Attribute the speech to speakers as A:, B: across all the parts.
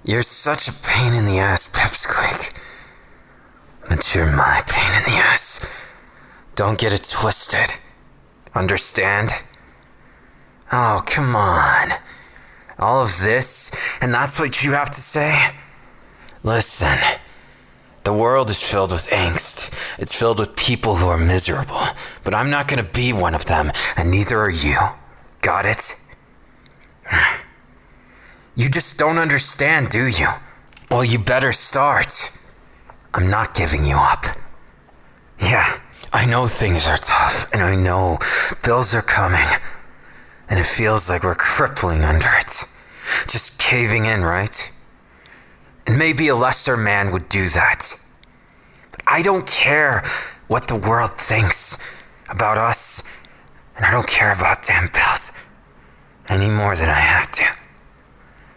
A: You're such a pain in the ass, Pipsqueak. But you're my pain in the ass. Don't get it twisted. Understand? Oh, come on. All of this, and that's what you have to say? Listen, the world is filled with angst. It's filled with people who are miserable. But I'm not gonna be one of them, and neither are you. Got it? You just don't understand, do you? Well, you better start. I'm not giving you up. Yeah, I know things are tough, and I know bills are coming, and it feels like we're crippling under it. Just caving in, right? And maybe a lesser man would do that. But I don't care what the world thinks about us, and I don't care about damn bills any more than I have to.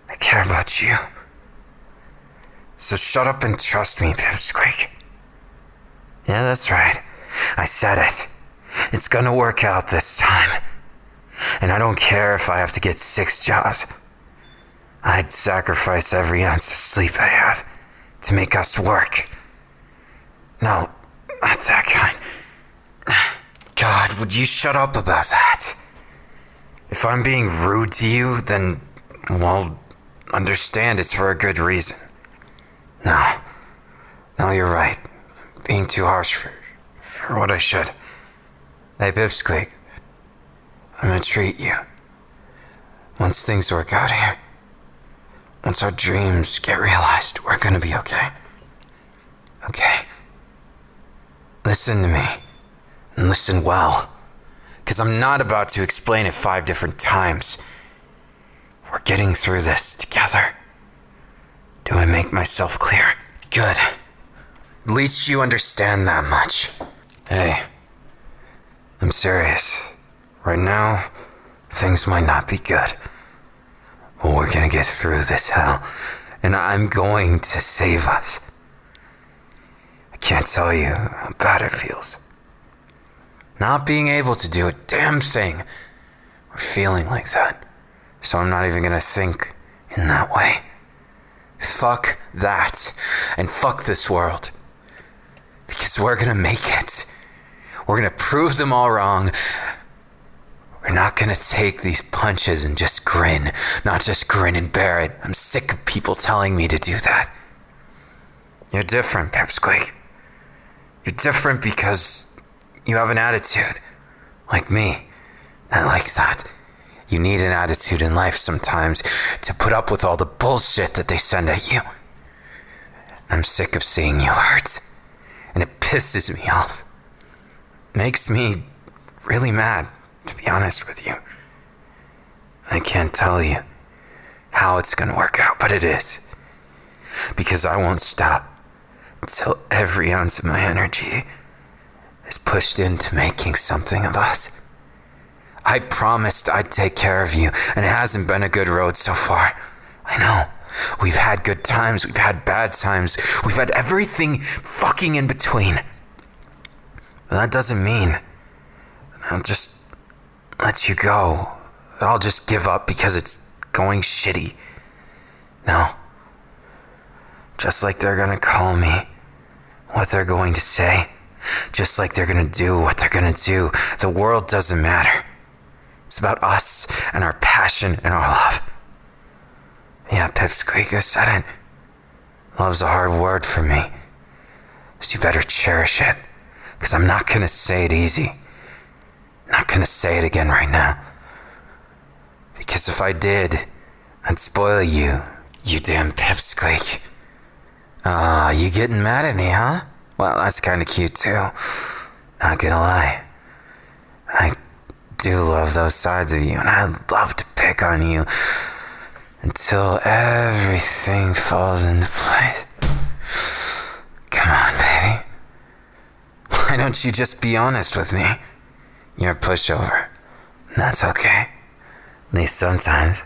A: I care about you. So shut up and trust me, Pipsqueak. Yeah, that's right. I said it. It's gonna work out this time. And I don't care if I have to get 6 jobs. I'd sacrifice every ounce of sleep I have to make us work. No, not that kind. God, would you shut up about that? If I'm being rude to you, then, well, understand it's for a good reason. No, you're right. Being too harsh for what I should. Hey, Pipsqueak, I'm gonna treat you. Once things work out here, once our dreams get realized, we're gonna be okay. Okay? Listen to me, and listen well, because I'm not about to explain it 5 different times. We're getting through this together. Do I make myself clear? Good. At least you understand that much. Hey, I'm serious. Right now, things might not be good. But we're gonna get through this hell, and I'm going to save us. I can't tell you how bad it feels. Not being able to do a damn thing, or feeling like that. So I'm not even gonna think in that way. Fuck that, and fuck this world. Because we're gonna make it. We're gonna prove them all wrong. We're not gonna take these punches and just grin. Not just grin and bear it. I'm sick of people telling me to do that. You're different, Pipsqueak. You're different because you have an attitude. Like me. Not like that. You need an attitude in life sometimes to put up with all the bullshit that they send at you. I'm sick of seeing you hurt, and it pisses me off. Makes me really mad, to be honest with you. I can't tell you how it's gonna work out, but it is. Because I won't stop until every ounce of my energy is pushed into making something of us. I promised I'd take care of you, and it hasn't been a good road so far. I know. We've had good times, we've had bad times, we've had everything fucking in between. But that doesn't mean I'll just let you go. That I'll just give up because it's going shitty. No. Just like they're gonna call me, what they're going to say, just like they're gonna do what they're gonna do, the world doesn't matter. It's about us and our passion and our love. Yeah, Pipsqueak, I said it. Love's a hard word for me. So you better cherish it. Because I'm not gonna say it easy. Not gonna say it again right now. Because if I did, I'd spoil you, you damn Pipsqueak. You getting mad at me, huh? Well, that's kinda cute too. Not gonna lie. I do love those sides of you, and I'd love to pick on you until everything falls into place. Come on, baby. Why don't you just be honest with me? You're a pushover. That's okay. At least sometimes.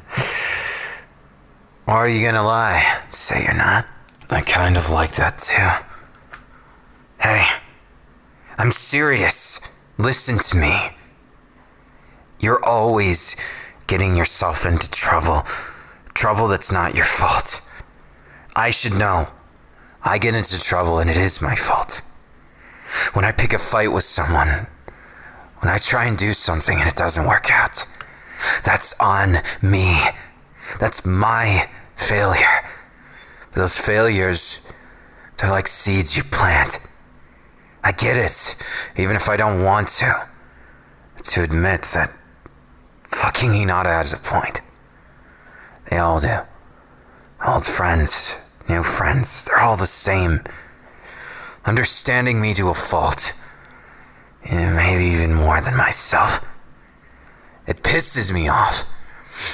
A: Or are you gonna lie? Say you're not. I kind of like that too. Hey, I'm serious. Listen to me. You're always getting yourself into trouble. Trouble that's not your fault. I should know. I get into trouble and it is my fault. When I pick a fight with someone, when I try and do something and it doesn't work out, that's on me. That's my failure. But those failures, they're like seeds you plant. I get it, even if I don't want to admit that fucking Hinata has a point. They all do. Old friends, new friends, they're all the same. Understanding me to a fault. And maybe even more than myself. It pisses me off.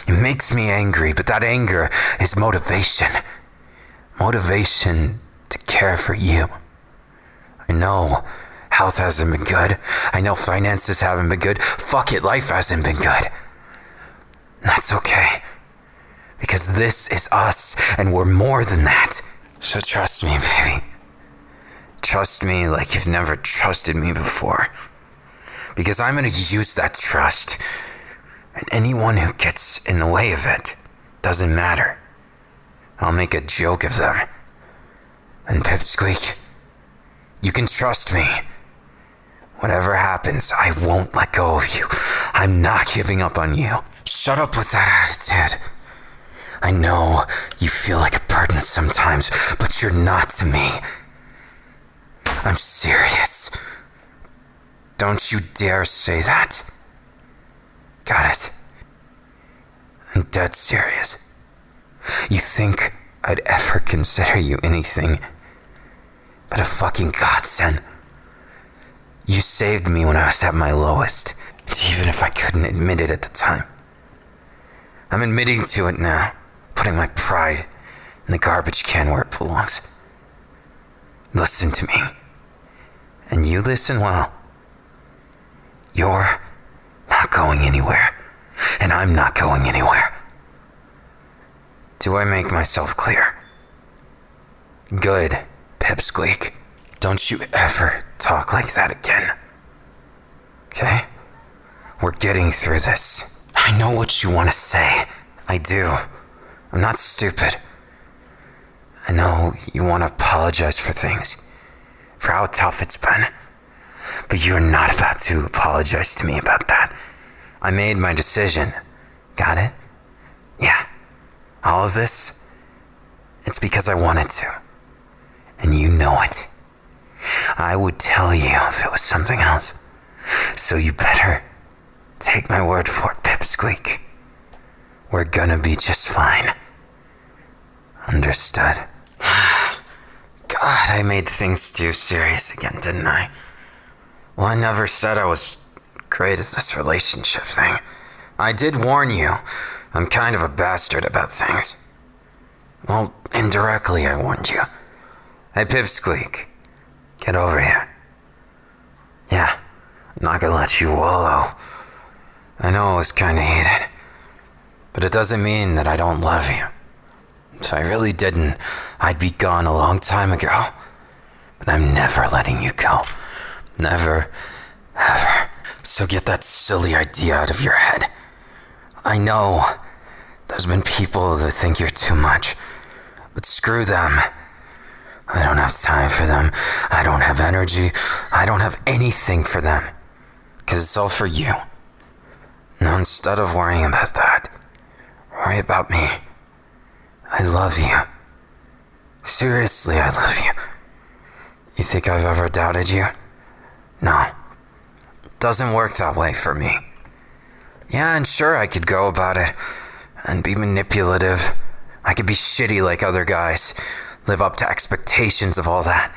A: It makes me angry, but that anger is motivation. Motivation to care for you. I know health hasn't been good. I know finances haven't been good. Fuck it, life hasn't been good. And that's okay. Because this is us, and we're more than that. So trust me, baby. Trust me like you've never trusted me before. Because I'm gonna use that trust. And anyone who gets in the way of it doesn't matter. I'll make a joke of them. And Pipsqueak, you can trust me. Whatever happens, I won't let go of you. I'm not giving up on you. Shut up with that attitude. I know you feel like a burden sometimes, but you're not to me. I'm serious. Don't you dare say that. Got it? I'm dead serious. You think I'd ever consider you anything but a fucking godsend? You saved me when I was at my lowest, even if I couldn't admit it at the time. I'm admitting to it now, putting my pride in the garbage can where it belongs. Listen to me. And you listen well. You're not going anywhere, and I'm not going anywhere. Do I make myself clear? Good, Pipsqueak. Don't you ever talk like that again. Okay? We're getting through this. I know what you want to say. I do. I'm not stupid. I know you want to apologize for things, for how tough it's been. But you're not about to apologize to me about that. I made my decision. Got it? Yeah. All of this, it's because I wanted to. And you know it. I would tell you if it was something else. So you better take my word for it, Pipsqueak. We're gonna be just fine. Understood? God, I made things too serious again, didn't I? Well, I never said I was great at this relationship thing. I did warn you. I'm kind of a bastard about things. Well, indirectly I warned you. Hey, Pipsqueak. Get over here. Yeah, I'm not gonna let you wallow. I know it was kinda heated, but it doesn't mean that I don't love you. If I really didn't, I'd be gone a long time ago. But I'm never letting you go. Never, ever. So get that silly idea out of your head. I know there's been people that think you're too much, but screw them. I don't have time for them. I don't have energy. I don't have anything for them. 'Cause it's all for you. Now instead of worrying about that, worry about me. I love you. Seriously, I love you. You think I've ever doubted you? No. It doesn't work that way for me. Yeah, and sure I could go about it and be manipulative. I could be shitty like other guys. Live up to expectations of all that.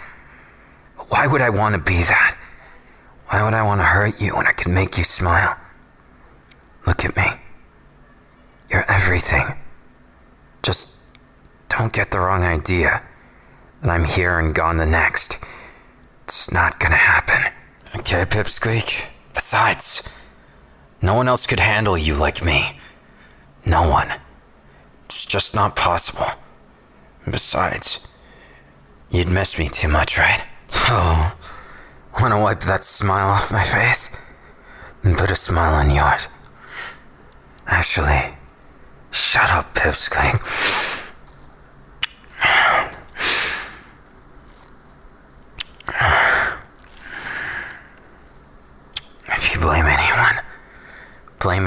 A: But why would I want to be that? Why would I want to hurt you when I can make you smile? Look at me. You're everything. Just don't get the wrong idea that I'm here and gone the next. It's not gonna happen. Okay, Pipsqueak? Besides, no one else could handle you like me. No one. It's just not possible. Besides, you'd miss me too much, right? Oh, wanna wipe that smile off my face? Then put a smile on yours. Actually, shut up, Pipsqueak.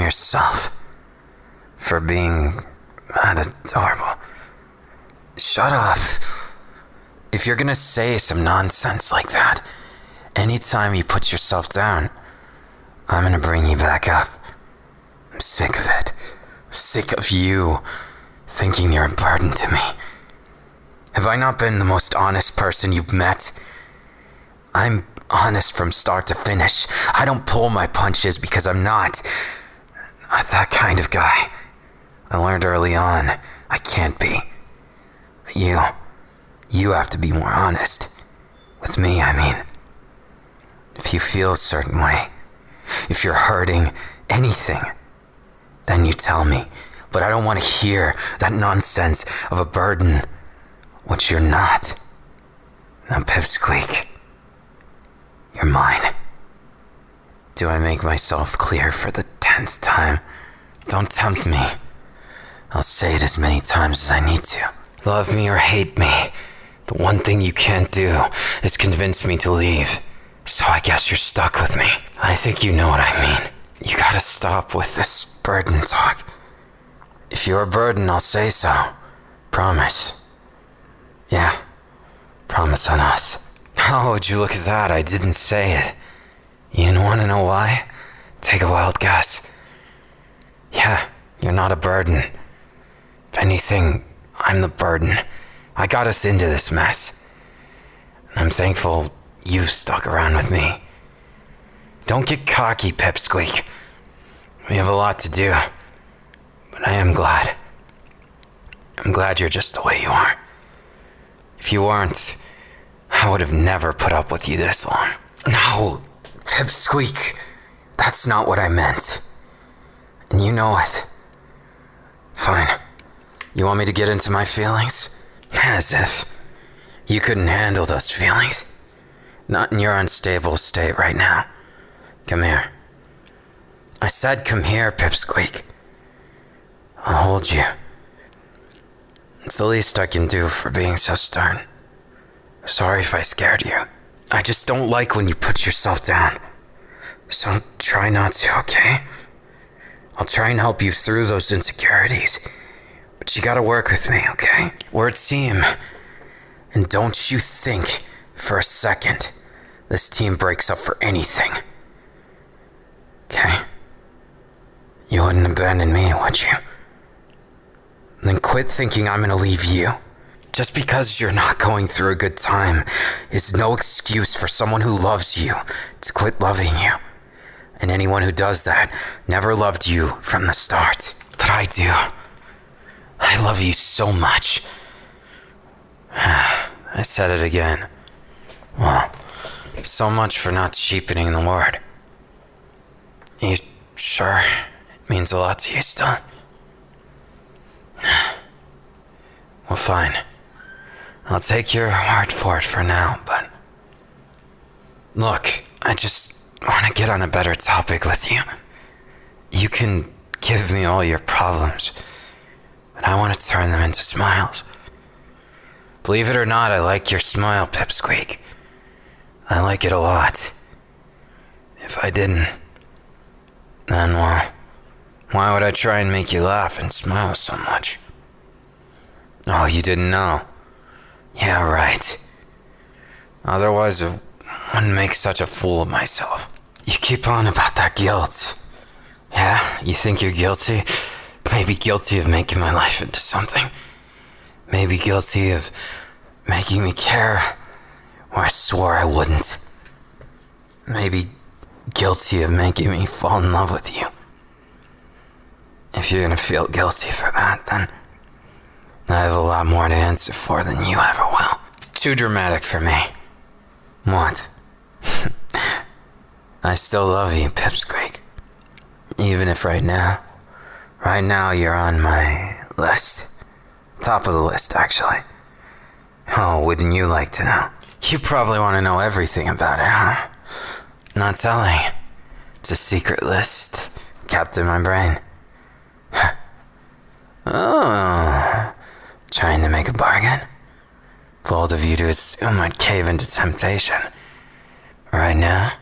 A: yourself for being that adorable. Shut up. If you're gonna say some nonsense like that, anytime you put yourself down, I'm gonna bring you back up. I'm sick of it. Sick of you thinking you're a burden to me. Have I not been the most honest person you've met? I'm honest from start to finish. I don't pull my punches because I'm not that kind of guy. I learned early on I can't be. But you have to be more honest. With me, I mean. If you feel a certain way, if you're hurting anything, then you tell me. But I don't want to hear that nonsense of a burden, which you're not. Now, Pipsqueak, you're mine. Do I make myself clear for the 10th time? Don't tempt me. I'll say it as many times as I need to. Love me or hate me, the one thing you can't do is convince me to leave. So I guess you're stuck with me. I think you know what I mean. You gotta stop with this burden talk. If you're a burden, I'll say so. Promise. Yeah, promise on us. Oh, would you look at that? I didn't say it. You want to know why? Take a wild guess. Yeah, you're not a burden. If anything, I'm the burden. I got us into this mess. And I'm thankful you've stuck around with me. Don't get cocky, Pipsqueak. We have a lot to do. But I am glad. I'm glad you're just the way you are. If you weren't, I would have never put up with you this long. No, Pipsqueak. That's not what I meant. And you know it. Fine. You want me to get into my feelings? As if you couldn't handle those feelings. Not in your unstable state right now. Come here. I said come here, Pipsqueak. I'll hold you. It's the least I can do for being so stern. Sorry if I scared you. I just don't like when you put yourself down. So try not to, okay? I'll try and help you through those insecurities. But you gotta work with me, okay? We're a team. And don't you think for a second this team breaks up for anything. Okay? You wouldn't abandon me, would you? Then quit thinking I'm gonna leave you. Just because you're not going through a good time is no excuse for someone who loves you to quit loving you. And anyone who does that never loved you from the start. But I do. I love you so much. I said it again. Well, so much for not cheapening the word. You sure it means a lot to you still? Well, fine. I'll take your word for it for now, but... Look, I just want to get on a better topic with you. You can give me all your problems, but I want to turn them into smiles. Believe it or not, I like your smile, Pipsqueak. I like it a lot. If I didn't, then, well, why would I try and make you laugh and smile so much? Oh, you didn't know? Yeah, right. Otherwise, I wouldn't make such a fool of myself. You keep on about that guilt. Yeah, you think you're guilty? Maybe guilty of making my life into something. Maybe guilty of making me care where I swore I wouldn't. Maybe guilty of making me fall in love with you. If you're gonna feel guilty for that, then I have a lot more to answer for than you ever will. Too dramatic for me. What? I still love you, Pipsqueak. Even if right now you're on my list. Top of the list, actually. Oh, wouldn't you like to know? You probably want to know everything about it, huh? Not telling. It's a secret list kept in my brain. Oh, trying to make a bargain? Bold of you to assume I'd cave into temptation. Right now?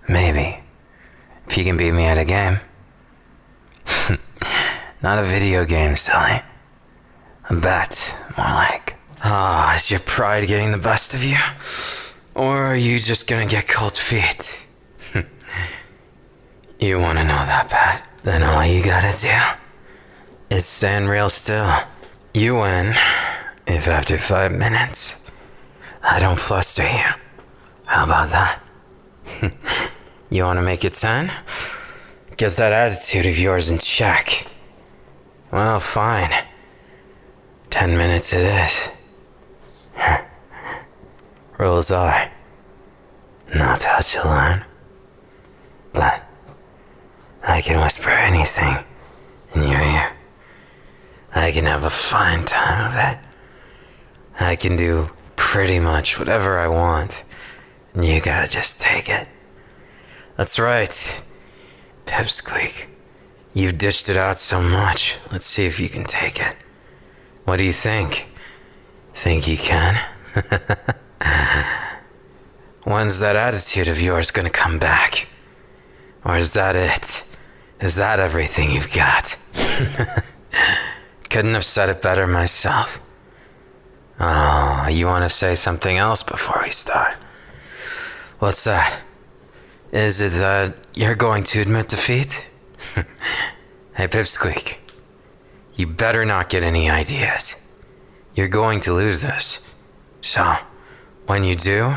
A: Maybe. If you can beat me at a game. Not a video game, silly. A bet, more like. Is your pride getting the best of you? Or are you just gonna get cold feet? You wanna know that bad? Then all you gotta do is stand real still. You win if after 5 minutes I don't fluster you. How about that? You wanna make it 10? Get that attitude of yours in check. Well, fine. 10 minutes it is. Rules are, no touch alone. But I can whisper anything in your ear. I can have a fine time of it. I can do pretty much whatever I want, and you gotta just take it. That's right, Pipsqueak. You've dished it out so much. Let's see if you can take it. What do you think? Think you can? When's that attitude of yours gonna come back? Or is that it? Is that everything you've got? Couldn't have said it better myself. Oh, you want to say something else before we start? What's that? Is it that you're going to admit defeat? Hey, Pipsqueak. You better not get any ideas. You're going to lose this. So, when you do,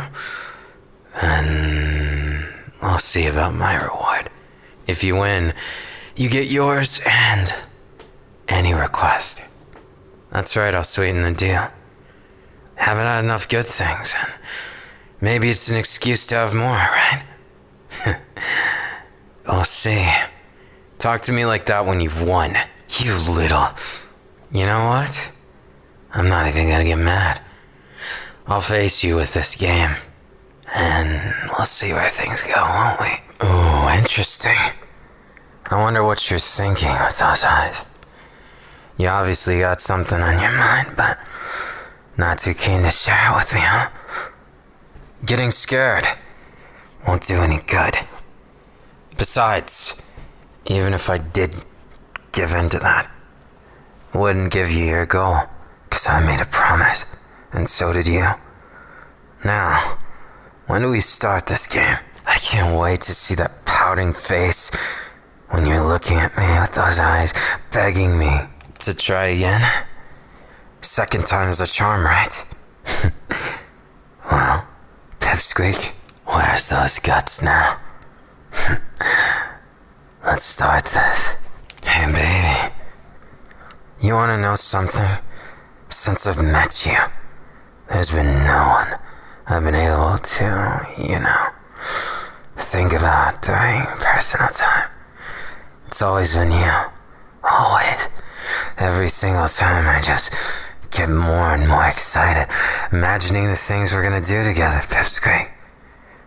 A: then we'll see about my reward. If you win, you get yours and any request. That's right, I'll sweeten the deal. Haven't had enough good things, and maybe it's an excuse to have more, right? We'll see. Talk to me like that when you've won. You little... You know what? I'm not even gonna get mad. I'll face you with this game. And we'll see where things go, won't we? Ooh, interesting. I wonder what you're thinking with those eyes. You obviously got something on your mind, but not too keen to share it with me, huh? Getting scared won't do any good. Besides, even if I did give in to that, I wouldn't give you your goal, because I made a promise, and so did you. Now, when do we start this game? I can't wait to see that pouting face when you're looking at me with those eyes, begging me to try again. Second time's the charm, right? Well, Pipsqueak, where's those guts now? Let's start this. Hey, baby. You wanna know something? Since I've met you, there's been no one I've been able to, think about during personal time. It's always been you. Always. Every single time I just get more and more excited, imagining the things we're gonna do together, Pipsqueak.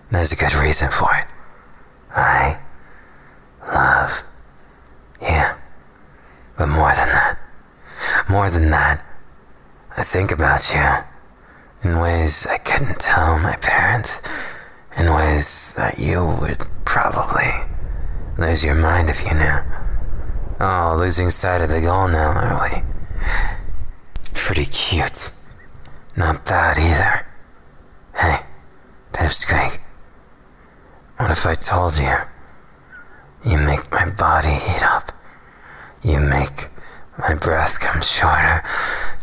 A: There's a good reason for it. I love you. But more than that, I think about you in ways I couldn't tell my parents, in ways that you would probably lose your mind if you knew. Oh, losing sight of the goal now, are we? Pretty cute. Not bad either. Hey, Pipsqueak, what if I told you? You make my body heat up. You make my breath come shorter.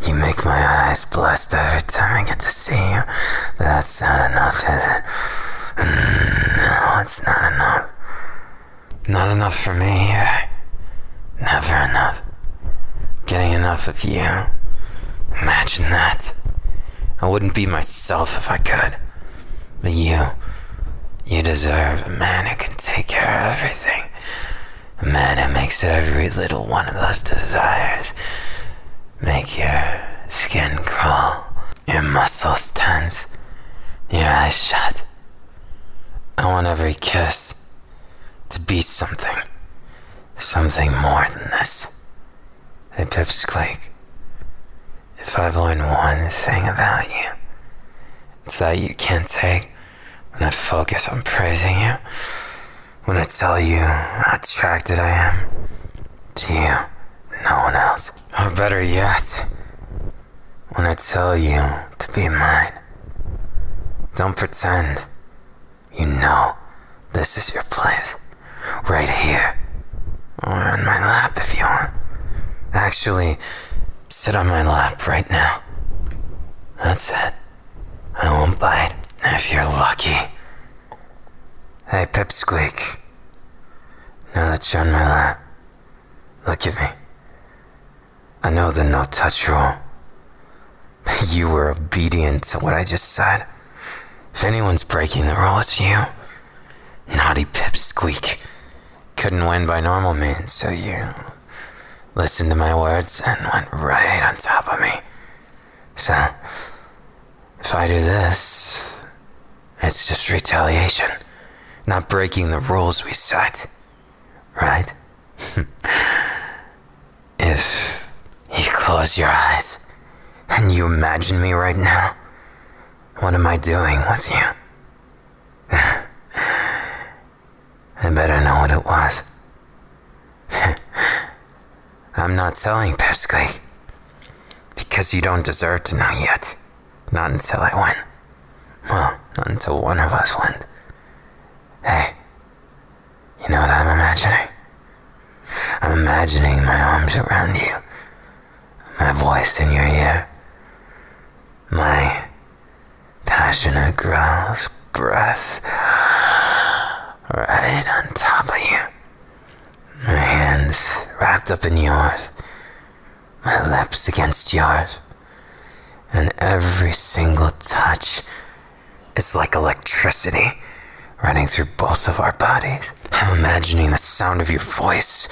A: You make my eyes blessed every time I get to see you. But that's not enough, is it? No, it's not enough. Not enough for me either. Never enough. Getting enough of you. Imagine that. I wouldn't be myself if I could. But you deserve a man who can take care of everything. A man who makes every little one of those desires make your skin crawl, your muscles tense, your eyes shut. I want every kiss to be something more than this. Hey, Pipsqueak, if I've learned one thing about you, it's that you can't take when I focus on praising you, when I tell you how attracted I am Just you, no one else. Or better yet, when I tell you to be mine, don't pretend you know this is your place. Right here. Or on my lap if you want. Actually, sit on my lap right now. That's it. I won't bite. If you're lucky. Hey, Pipsqueak. Now that you're on my lap, look at me. I know the no touch rule. But you were obedient to what I just said. If anyone's breaking the rule, it's you. Naughty Pipsqueak. Couldn't win by normal means, so you listened to my words and went right on top of me. So, if I do this, it's just retaliation, not breaking the rules we set, right? If you close your eyes and you imagine me right now, what am I doing with you? I better know what it was. I'm not telling Pipsqueak, because you don't deserve to know yet. Not until I win. Well, not until one of us wins. Hey, you know what I'm imagining? I'm imagining my arms around you, my voice in your ear, my passionate growls, breath, right on top of you. My hands wrapped up in yours, my lips against yours, and every single touch is like electricity running through both of our bodies. I'm imagining the sound of your voice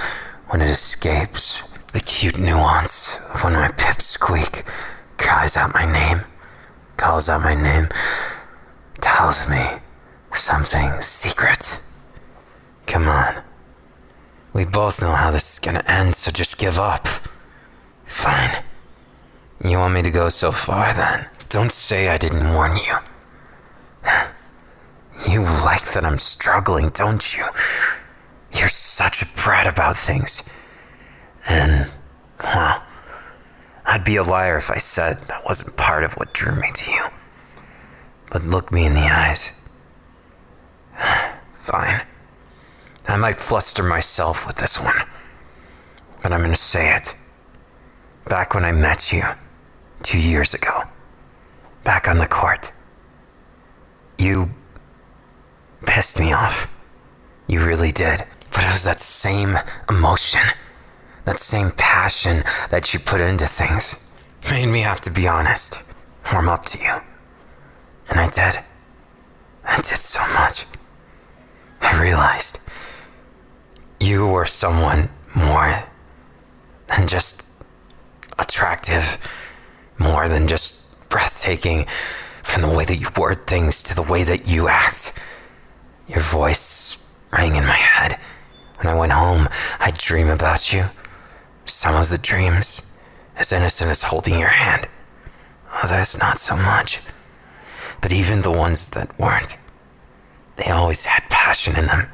A: when it escapes, the cute nuance of when my Pipsqueak calls out my name, tells me something secret. Come on. We both know how this is gonna end, so just give up. Fine. You want me to go so far then? Don't say I didn't warn you. You like that I'm struggling, don't you? You're such a brat about things. And, well, I'd be a liar if I said that wasn't part of what drew me to you. But look me in the eyes. Fine. I might fluster myself with this one, but I'm gonna say it. Back when I met you 2 years ago, back on the court, you pissed me off. You really did. But it was that same emotion, that same passion that you put into things, made me have to be honest, warm up to you. And I did. I did so much. I realized you were someone more than just attractive, more than just breathtaking, from the way that you word things to the way that you act. Your voice rang in my head. When I went home, I'd dream about you. Some of the dreams as innocent as holding your hand, others not so much. But even the ones that weren't, they always had passion in them.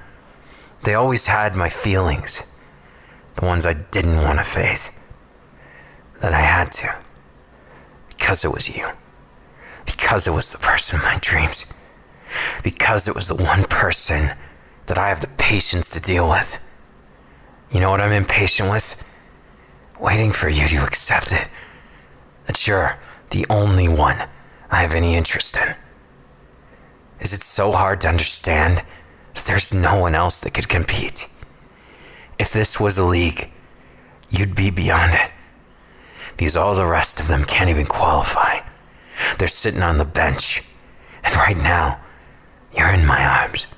A: They always had my feelings, the ones I didn't want to face, that I had to, because it was you, because it was the person in my dreams, because it was the one person that I have the patience to deal with. You know what I'm impatient with? Waiting for you to accept it, that you're the only one I have any interest in. Is it so hard to understand that there's no one else that could compete? If this was a league, you'd be beyond it. Because all the rest of them can't even qualify. They're sitting on the bench. And right now, you're in my arms.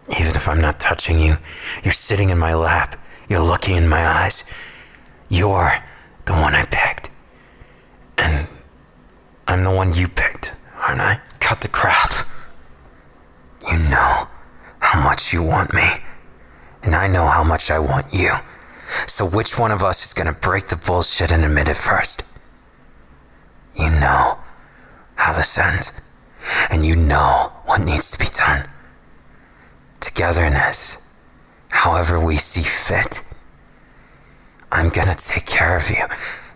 A: Even if I'm not touching you, you're sitting in my lap. You're looking in my eyes. You're the one I picked. And I'm the one you picked, aren't I? Cut the crap. You know how much you want me. And I know how much I want you. So which one of us is gonna break the bullshit and admit it first? You know how this ends. And you know what needs to be done. Togetherness, however we see fit. I'm gonna take care of you.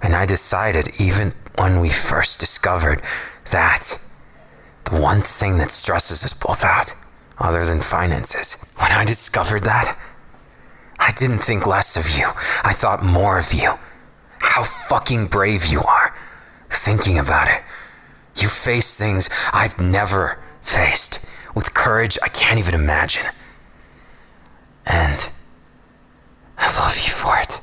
A: And I decided, even when we first discovered that, the one thing that stresses us both out, other than finances, when I discovered that, I didn't think less of you. I thought more of you. How fucking brave you are. Thinking about it. You face things I've never faced. With courage I can't even imagine. And I love you for it.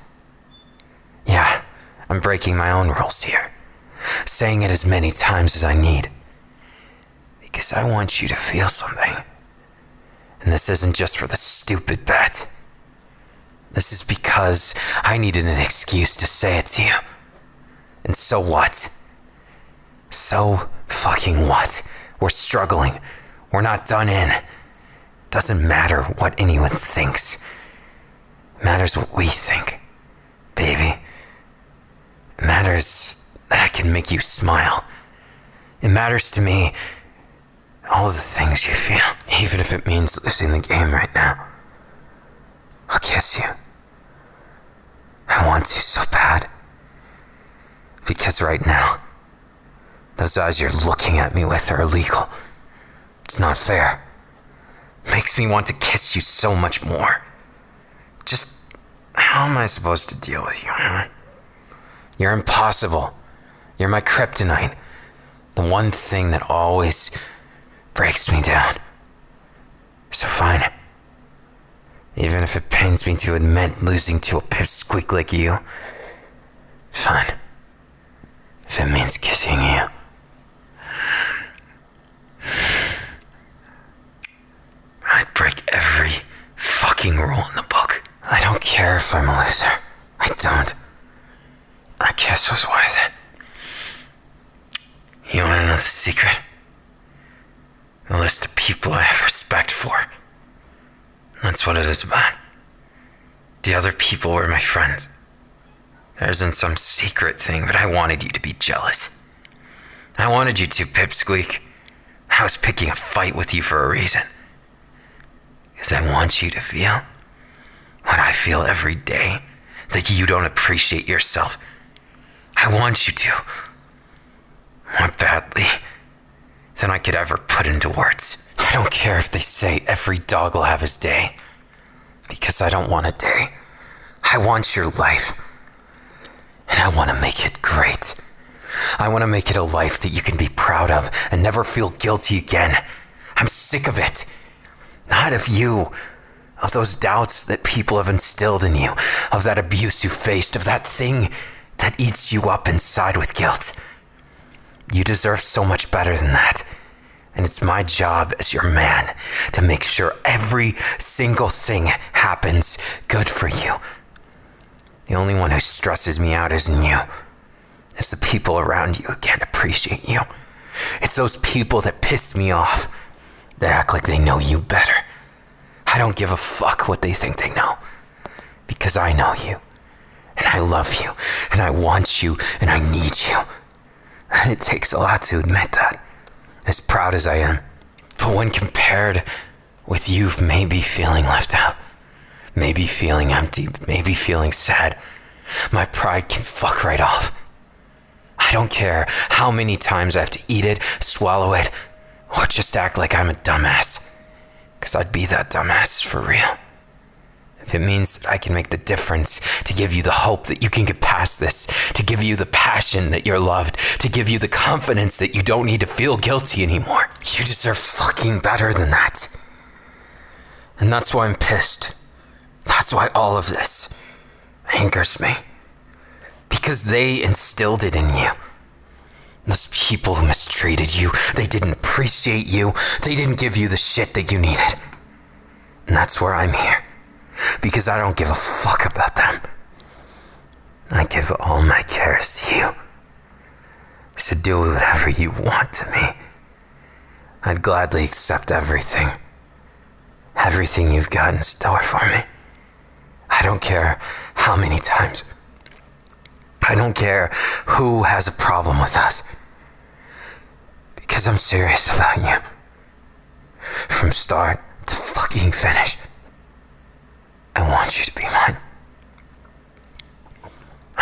A: Yeah, I'm breaking my own rules here. Saying it as many times as I need. Because I want you to feel something. And this isn't just for the stupid bet. This is because I needed an excuse to say it to you. And so what? So fucking what? We're struggling. We're not done in. Doesn't matter what anyone thinks. It matters what we think, baby. It matters that I can make you smile. It matters to me all the things you feel, even if it means losing the game right now. I'll kiss you. I want to so bad. Because right now, those eyes you're looking at me with are illegal. It's not fair. It makes me want to kiss you so much more. Just, how am I supposed to deal with you, huh? You're impossible. You're my kryptonite. The one thing that always breaks me down. So fine. Even if it pains me to admit losing to a pipsqueak like you. Fine. If it means kissing you. I'd break every fucking rule in the book. I don't care if I'm a loser. I don't. That kiss was worth it. You want to know the secret? The list of people I have respect for. That's what it is about. The other people were my friends. There isn't some secret thing, but I wanted you to be jealous. I wanted you to, Pipsqueak. I was picking a fight with you for a reason. Because I want you to feel what I feel every day, that you don't appreciate yourself. I want you to, more badly than I could ever put into words. I don't care if they say every dog will have his day, because I don't want a day. I want your life, and I want to make it great. I want to make it a life that you can be proud of and never feel guilty again. I'm sick of it. Not of you, of those doubts that people have instilled in you, of that abuse you faced, of that thing that eats you up inside with guilt. You deserve so much better than that. And it's my job as your man to make sure every single thing happens good for you. The only one who stresses me out isn't you. It's the people around you who can't appreciate you. It's those people that piss me off, that act like they know you better. I don't give a fuck what they think they know. Because I know you. And I love you. And I want you. And I need you. And it takes a lot to admit that. As proud as I am. But when compared with you maybe feeling left out, maybe feeling empty, maybe feeling sad, my pride can fuck right off. I don't care how many times I have to eat it, swallow it, or just act like I'm a dumbass. Because I'd be that dumbass for real. If it means that I can make the difference, to give you the hope that you can get past this, to give you the passion that you're loved, to give you the confidence that you don't need to feel guilty anymore. You deserve fucking better than that. And that's why I'm pissed. That's why all of this angers me. Because they instilled it in you. Those people who mistreated you, they didn't appreciate you, they didn't give you the shit that you needed. And that's where I'm here. Because I don't give a fuck about them. I give all my cares to you. So do whatever you want to me. I'd gladly accept everything. Everything you've got in store for me. I don't care how many times. I don't care who has a problem with us. Because I'm serious about you. From start to fucking finish. I want you to be mine.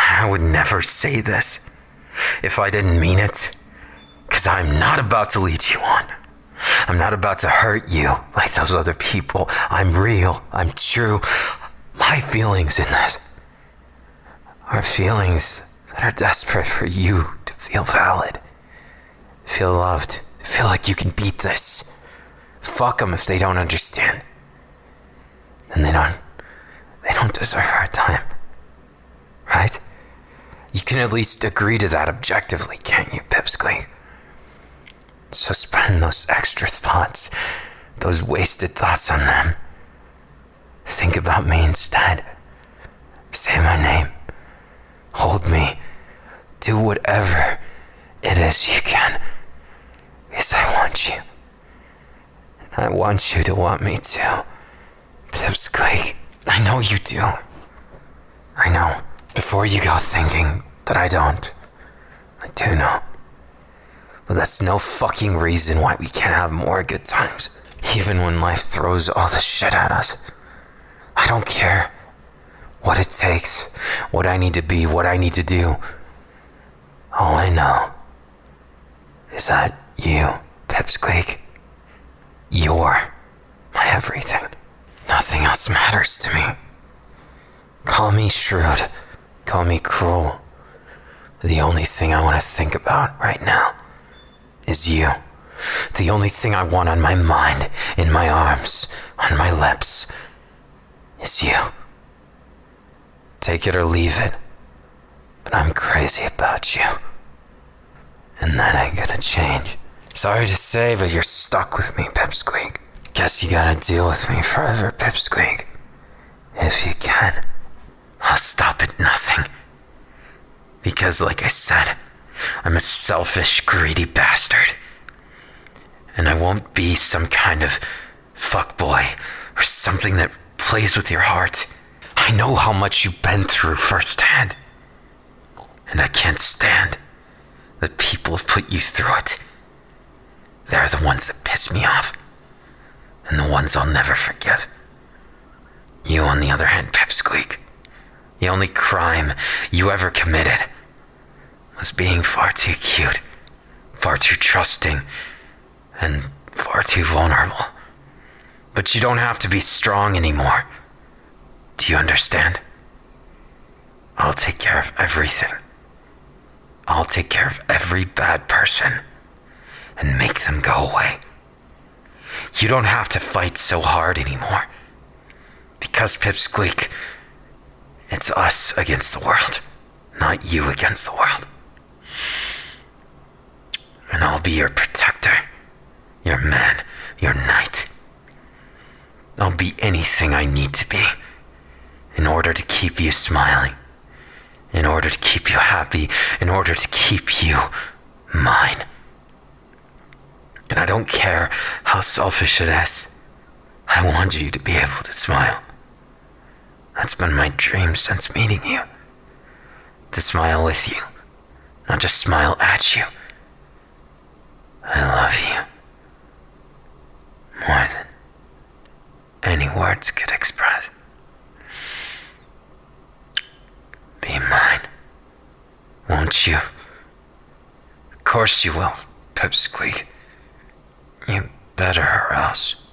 A: I would never say this if I didn't mean it. Because I'm not about to lead you on. I'm not about to hurt you like those other people. I'm real. I'm true. My feelings in this are feelings that are desperate for you to feel valid, feel loved, feel like you can beat this. Fuck them if they don't understand. Then they don't deserve our time. Right? You can at least agree to that objectively, can't you, Pipsqueak? So spend those extra thoughts, those wasted thoughts on them. Think about me instead. Say my name. Hold me. Do whatever it is you can. Because I want you. And I want you to want me too. Pipsqueak, I know you do. I know. Before you go thinking that I don't. I do know. But that's no fucking reason why we can't have more good times. Even when life throws all the shit at us. I don't care what it takes, what I need to be, what I need to do. All I know is that you, Pipsqueak, you're my everything. Nothing else matters to me. Call me shrewd, call me cruel. The only thing I want to think about right now is you. The only thing I want on my mind, in my arms, on my lips, is you. Take it or leave it, but I'm crazy about you. And that ain't gonna change. Sorry to say, but you're stuck with me, Pipsqueak. Guess you gotta deal with me forever, Pipsqueak. If you can, I'll stop at nothing. Because like I said, I'm a selfish, greedy bastard. And I won't be some kind of fuckboy or something that plays with your heart. I know how much you've been through firsthand. And I can't stand that people have put you through it. They're the ones that piss me off. And the ones I'll never forgive. You, on the other hand, Pipsqueak, the only crime you ever committed was being far too cute, far too trusting, and far too vulnerable. But you don't have to be strong anymore. Do you understand? I'll take care of everything. I'll take care of every bad person and make them go away. You don't have to fight so hard anymore. Because, Pipsqueak, it's us against the world, not you against the world. And I'll be your protector, your man, your knight. I'll be anything I need to be in order to keep you smiling, in order to keep you happy, in order to keep you mine. And I don't care how selfish it is. I want you to be able to smile. That's been my dream since meeting you. To smile with you, not just smile at you. I love you. More than any words could express. Be mine. Won't you? Of course you will, Pipsqueak. You better or else.